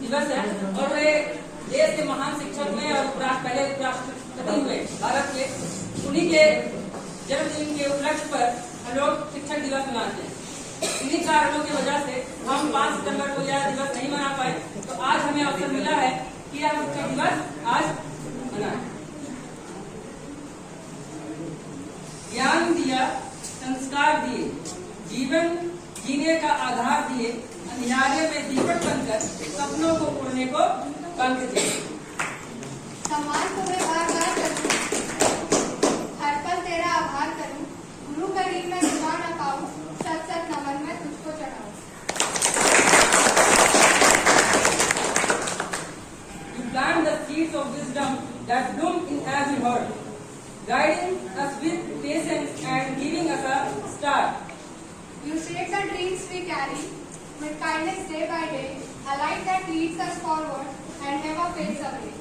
दिवस है और वे देश के महान शिक्षक में और पहले राष्ट्रपति हुए भारत के, उन्हीं के जन्मदिन के उपलक्ष्य पर हम लोग शिक्षक दिवस मनाते हैं। इन्हीं कारणों की वजह से हम 5 सितंबर को यह दिवस नहीं मना पाए, तो आज हमें अवसर मिला है कि यह शिक्षक दिवस आज मनाएं। ज्ञान दिया, संस्कार दिए, जीवन जीने का आधार दिए, अंधियारे में दीपक बनकर सपनों को उड़ने को पंख दिए। सम्मान तुम्हें बार बार करूं, हर पल तेरा आभार करूं, गुरु करीब में दुआ न पाऊं, सच सच नमन में तुझको चढ़ाऊं। You plant the seeds of wisdom that bloom in every heart, guiding us with patience and giving us a start. You shape the dreams we carry with kindness day by day, a light that leads us forward and never fades away.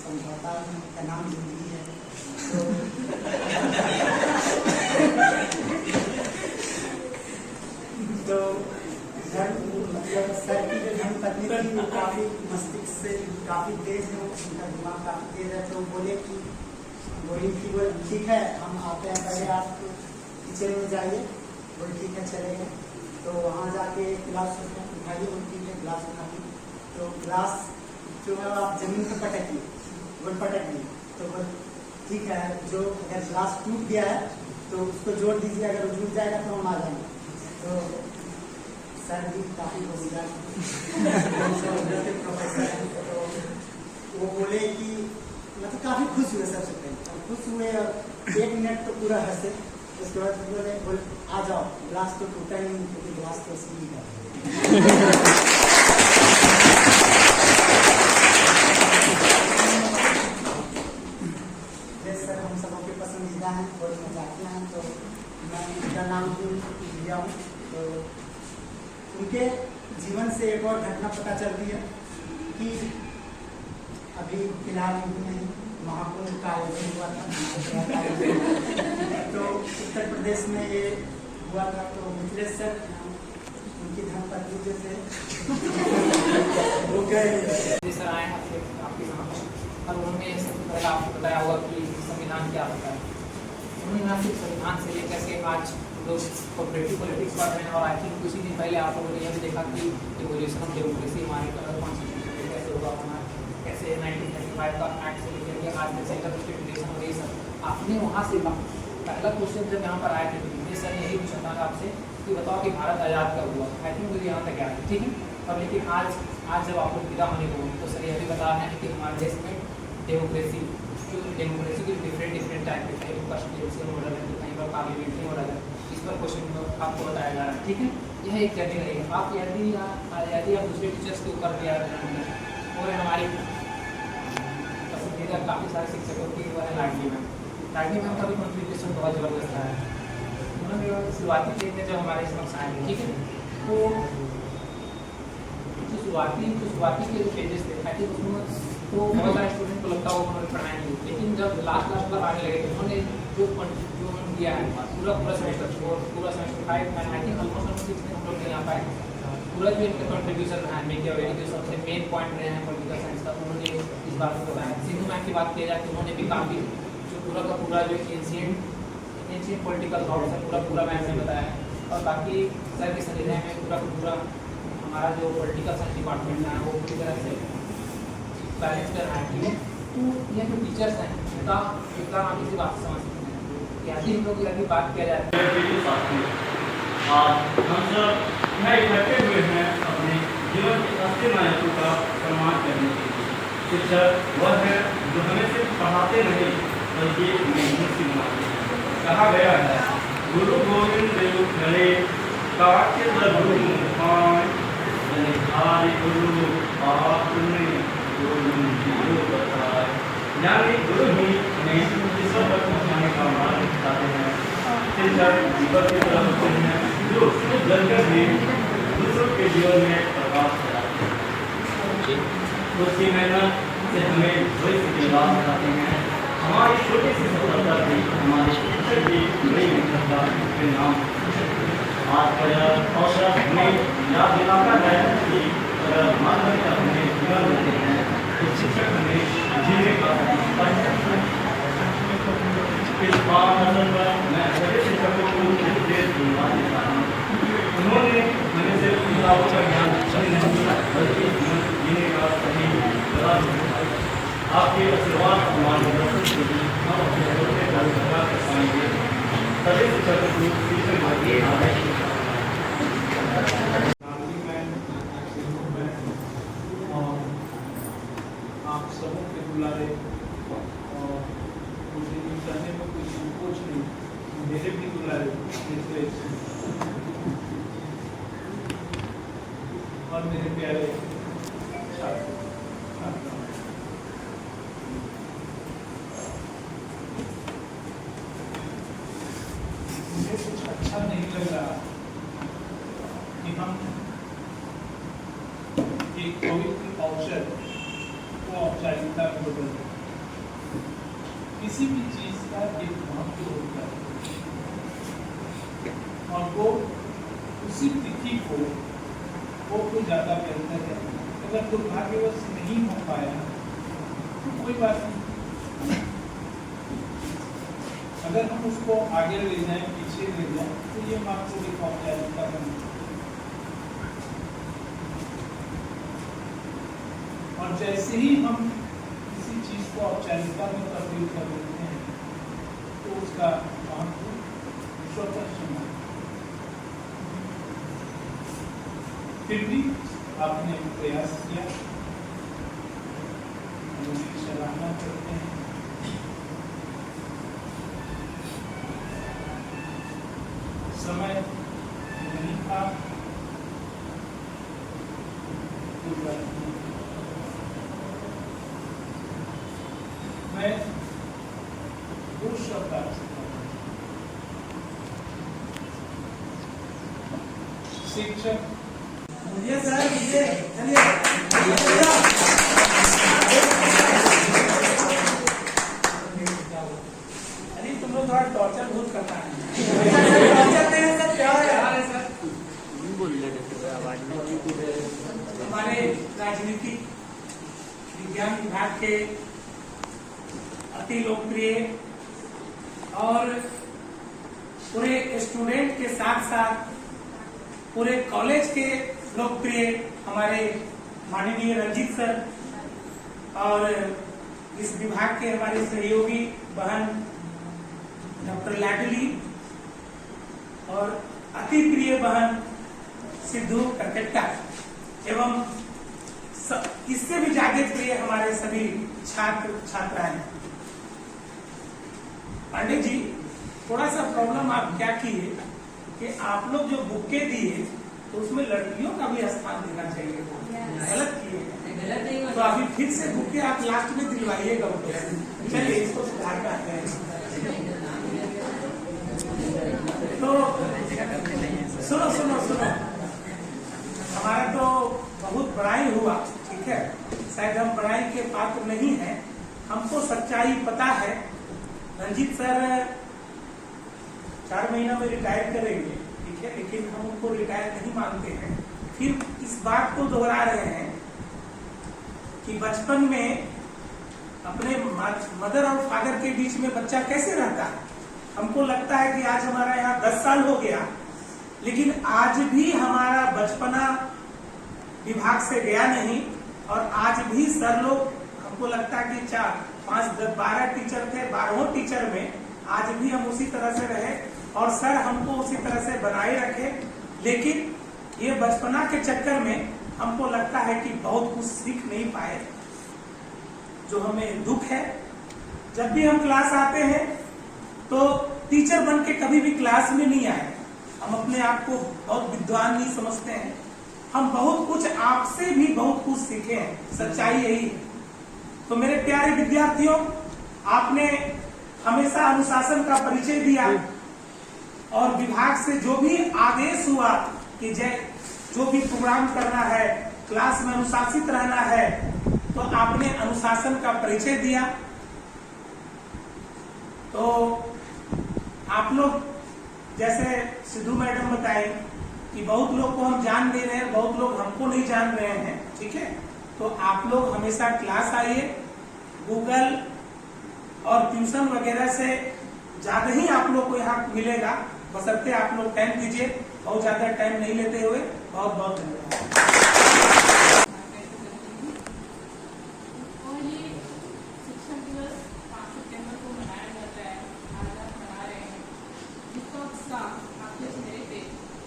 समझौता का नाम जिंदगी है। तो मतलब sir की जो धर्मपत्नी थी वो काफी मस्तिष्क से काफी तेज है, उनका दिमाग काफी तेज है। तो बोले कि बोली कि वो ठीक है हम आते हैं, पहले आप किचन में जाइए। बोले ठीक है चले गए। तो वहाँ जाके गिलास उठाइए, उनकी गिलास उठाई तो गिलास जो है आप जमीन पर पटकिए, वो पटक दी। तो वो ठीक है, जो अगर गिलास टूट गया है तो उसको जोड़ दीजिए, अगर वो जुड़ जाएगा तो हम आ जाएंगे। तो सर भी काफी होशियार प्रोफेसर हैं, तो वो बोले कि मतलब काफी खुश हुए। सबसे पहले खुश हुए और 1 मिनट तो पूरा हंसे। उसके बाद बोले आ जाओ, गिलास तो टूटा ही नहीं क्योंकि गिलास तो असली है। सर हम सबों के पसंदीदा हैं और मजाकिया हैं, तो मैं उनका नाम भी लिया हूँ। तो उनके जीवन से एक और घटना पता चल रही है कि अभी फिलहाल में महाकुंभ का आयोजन हुआ था। तो उत्तर प्रदेश में ये हुआ था। तो मिथिलेश सर उनकी धर्मपत्नी जो थे वो गए। सर आए आपके और उन्होंने सबसे पहले आपको बताया होगा कि संविधान क्या होता है। उन्होंने ना सिर्फ संविधान से लेकर के आज लोग कोऑपरेटिव पॉलिटिक्स पढ़ रहे हैं, और आई थिंक कुछ ही दिन पहले आप लोगों ने यह भी देखा कि एवोल्यूशन ऑफ डेमोक्रेसी हमारे कॉन्स्टिट्यूशन कैसे होगा, हमारा कैसे 1935 का एक्ट से लेकर के आज तक सेंटर स्टेट रिलेशन और ये सब आपने वहाँ से पहला क्वेश्चन जब यहाँ पर आया था सर ने यही पूछा था आपसे कि बताओ कि भारत आज़ाद कब हुआ। आई थिंक मुझे यहाँ तक आया था, ठीक है। और लेकिन आज जब आप लोग विदा होने को तो सर यह भी बता रहे हैं कि हमारे देश में डेमोक्रेसी के डिफरेंट टाइप के कहीं प्रेसिडेंशियल मॉडल है, कहीं पर पार्लियामेंट्री मॉडल है, इस पर क्वेश्चन आपको बताया जा रहा है, ठीक है। यह एक जर्नी रहेगी। आप यदि आप दूसरे टीचर्स के ऊपर भी आ रहे हैं और हमारी पसंदीदा काफ़ी सारे शिक्षकों की वो है लाडली मैम का भी कॉन्ट्रीब्यूशन बहुत ज़बरदस्त है। उन्होंने शुरुआती फेज में जब हमारे समक्ष आए, ठीक है, तो शुरुआती के जो पेजेस थे आई थिंक उसमें तो बहुत सारे स्टूडेंट को लगता होगा उन्होंने पढ़ाया नहीं, लेकिन जब लास्ट पर आने लगे तो उन्होंने जो उन्होंने दिया है पूरा सेमेस्टर 5 आई थिंक ऑलमोस्ट 6 में हम लोग नहीं आ पाए, पूरा जो इनका कॉन्ट्रीब्यूशन रहा है मेक वेरी जो सबसे मेन पॉइंट रहे हैं पॉलिटिकल साइंस का, उन्होंने इस बात को बताया। सिंधु मैम की बात की जाए तो उन्होंने भी काफ़ी जो पूरा जो एंशिएंट पॉलिटिकल थॉट्स है पूरा मैम ने बताया है। और बाकी सर के संदेह में पूरा हमारा जो पॉलिटिकल साइंस डिपार्टमेंट है वो पूरी तरह से बैलेंस कर रहा है। तो ये जो टीचर्स हैं उनका योगदान आप इसी बात से समझ सकते हैं कि यदि हम लोग यदि बात किया जाए हम सब यहाँ इकट्ठे हुए हैं अपने जीवन के असली नायकों का सम्मान करने के लिए। शिक्षक वह है जो हमें सिर्फ पढ़ाते नहीं बल्कि हमें सिखाते हैं। कहा गया है गुरु गोविंद देव खड़े काके गुरु मुखान बलिहारी गुरु आपने गुरु बताए, यानी गुरु ही हमें ईश्वर तक पहुँचाने का मार्ग दिखाते हैं। शिक्षक दीपक की तरह होते हैं जो खुद जलकर भी दूसरों के जीवन में प्रकाश फैलाते हैं। उसकी मेहनत से हमें भविष्य के लाभ दिखाते हैं। हमारी छोटी सी सफलता भी हमारे शिक्षक की बड़ी मेहनत का परिणाम। आज का यह अवसर हमें याद दिलाता है कि अगर मान लें अपने जीवन देते हैं तो शिक्षक हमें जीने का इस बात पर मैं सभी शिक्षकों को धन्यवाद देता हूँ। उन्होंने हमें सिर्फ किताबों का ज्ञान नहीं दिया बल्कि जीने का सही आपके आशीर्वाद हमारे दर्शन के लिए हम अपने छोटे का कर पाएंगे। सभी शिक्षकों को शिक्षक आप सबों के बुलारे और मुझे करने में कोई संकोच नहीं, मेरे भी बुलारे और मेरे प्यारे छात्र मुझे कुछ अच्छा नहीं लग रहा कि हम एक पवित्र अवसर को औपचारिकता में बदल दें। किसी भी चीज का एक महत्व होता है और वो उसी तिथि को वो कुछ ज्यादा बेहतर है। अगर दुर्भाग्यवश नहीं हो पाया तो कोई बात नहीं, अगर हम उसको आगे ले जाएं पीछे ले जाएं तो ये मात्र एक औपचारिकता बन। और जैसे ही हम किसी चीज को औपचारिकता में तब्दील कर देते हैं तो उसका महत्व स्वतः सुना। फिर भी आपने प्रयास किया, हम उसकी सराहना करते हैं। समय नहीं था मैं दो शब्द आपसे शिक्षक सर चलिए अरे तुम लोग थोड़ा टॉर्चर बहुत करता है। टॉर्चर नहीं है सर, प्यार है सर। हमारे राजनीतिक विज्ञान विभाग के अति लोकप्रिय और पूरे स्टूडेंट के साथ साथ पूरे कॉलेज के लोकप्रिय हमारे माननीय रंजीत सर और इस विभाग के हमारे सहयोगी बहन डॉक्टर लाडली और अति प्रिय बहन सिद्धू करकट्टा एवं इससे भी ज्यादा प्रिय हमारे सभी छात्र छात्राएं। पांडे जी, थोड़ा सा प्रॉब्लम आप क्या किए कि आप लोग जो बुके दिए तो उसमें लड़कियों का भी स्थान देना चाहिए, गलत किए। गलत नहीं तो अभी फिर से बुके आप लास्ट में दिलवाइएगा। चलिए इसको सुधार करते हैं। तो सुनो सुनो सुनो, हमारा तो बहुत बड़ाई हुआ, ठीक है, शायद हम बड़ाई के पात्र नहीं हैं, हमको सच्चाई पता है। रंजीत सर 4 महीना में रिटायर करेंगे, ठीक है, लेकिन हम उनको रिटायर नहीं मानते हैं। फिर इस बात को दोहरा रहे हैं कि बचपन में अपने मदर और फादर के बीच में बच्चा कैसे रहता है। हमको लगता है कि आज हमारा यहाँ 10 साल हो गया, लेकिन आज भी हमारा बचपना विभाग से गया नहीं। और आज भी सर लोग, हमको लगता है कि 4, 5, 10, 12 टीचर थे, 12 टीचर में आज भी हम उसी तरह से रहे और सर हमको उसी तरह से बनाए रखे। लेकिन ये बचपना के चक्कर में हमको लगता है कि बहुत कुछ सीख नहीं पाए, जो हमें दुख है। जब भी हम क्लास आते हैं तो टीचर बन के कभी भी क्लास में नहीं आए। हम अपने आप को बहुत विद्वान नहीं समझते हैं, हम बहुत कुछ आपसे भी बहुत कुछ सीखे हैं, सच्चाई यही है। तो मेरे प्यारे विद्यार्थियों, आपने हमेशा अनुशासन का परिचय दिया और विभाग से जो भी आदेश हुआ कि जो भी प्रोग्राम करना है, क्लास में अनुशासित रहना है, तो आपने अनुशासन का परिचय दिया। तो आप लोग जैसे सिद्धू मैडम बताए कि बहुत लोग को हम जान दे रहे हैं, बहुत लोग हमको नहीं जान रहे हैं, ठीक है। तो आप लोग हमेशा क्लास आइए, गूगल और ट्यूशन वगैरह से ज्यादा ही आप लोग को यहाँ मिलेगा, बशर्ते आप लोग टाइम दीजिए। बहुत ज्यादा टाइम नहीं लेते हुए बहुत बहुत धन्यवाद। और ये शिक्षक दिवस 5 सितंबर को मनाया जाता है, आज आप मना रहे हैं, जिसका उत्साह आपके चेहरे पे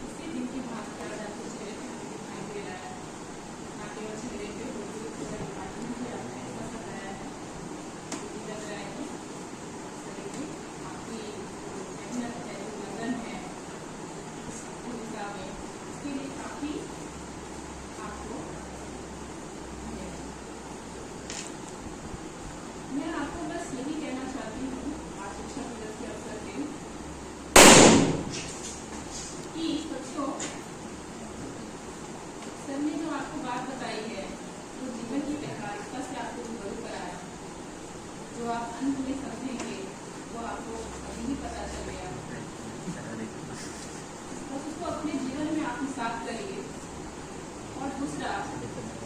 उसी दिन की भांति आज आपके चेहरे पे दिखाई दे रहा है। ना केवल चेहरे पे आपने ऐसा बताया है, लग रहा है कि आपकी मेहनत है, जो लगन है इसके लिए काफी आपको मैं आपको बस यही कहना चाहती हूँ आज शिक्षक दिवस के अवसर पे कि बच्चों, सर ने जो आपको बात बताई है, जो जीवन की व्यावहारिकता से आपको रूबरू कराया, जो आप अंत में समझेंगे वो आपको अभी भी पता चलेगा। बस उसको अपने जीवन में आत्मसात करिए। और दूसरा,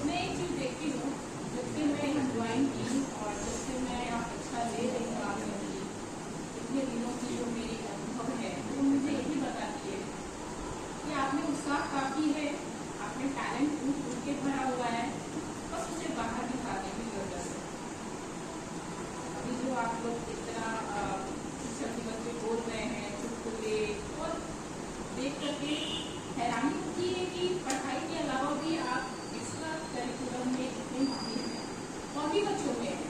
मैं एक चीज देखती हूँ, जब से मैं यहाँ ज्वाइन की और जब से मैं यहाँ कक्षा ले रही हूँ आपने की, इतने दिनों की जो मेरी अनुभव है वो मुझे यही बताती है कि आपने उत्साह काफी है, आपने टैलेंट खुद के भरा हुआ है, बस उसे बाहर दिखाने की जरूरत है। अभी जो आप लोग इतना शिक्षक दिवस पे बोल रहे हैं चुटकुले, और देख करके हैरानी होती है कि पढ़ाई के अलावा भी आप एक्स्ट्रा करिकुलम में इतने माहिर हैं और भी बच्चों में हैं।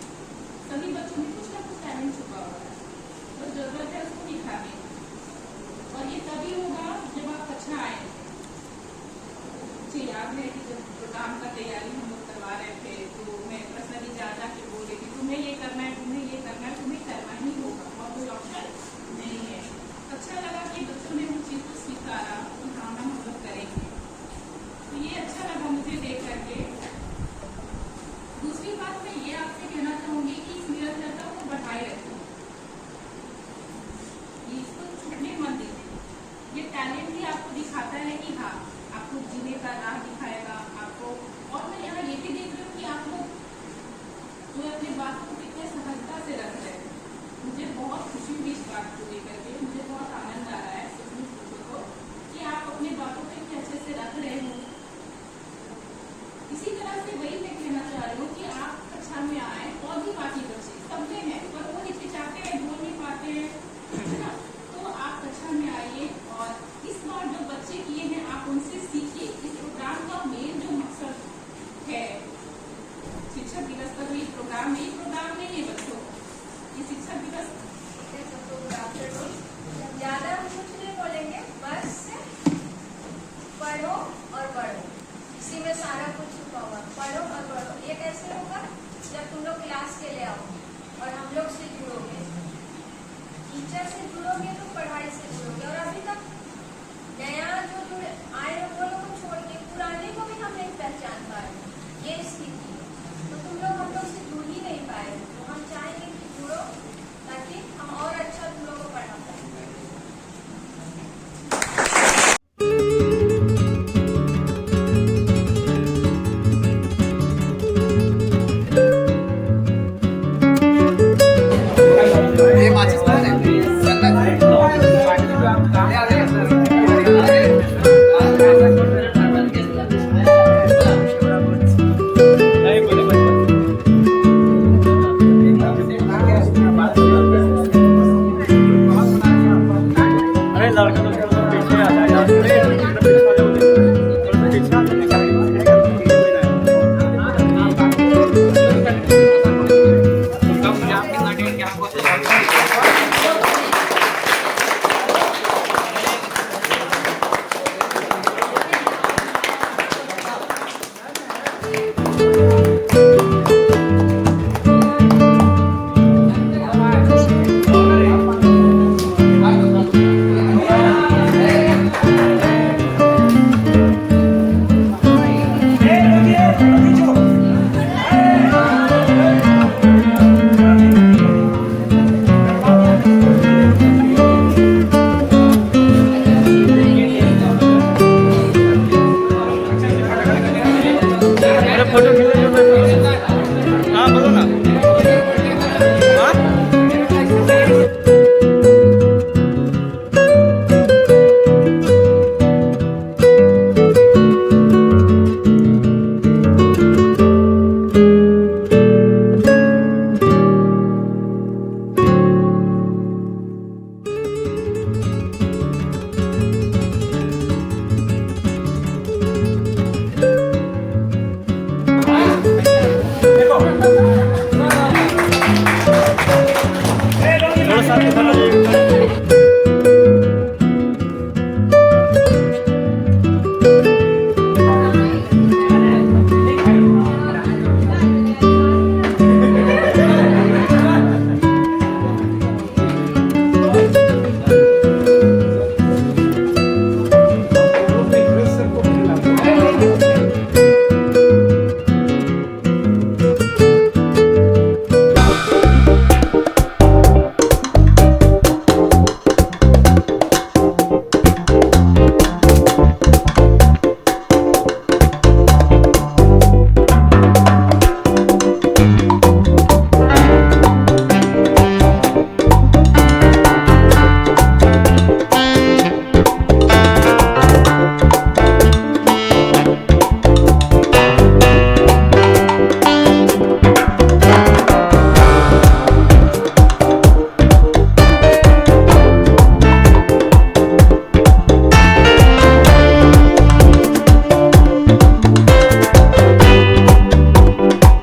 के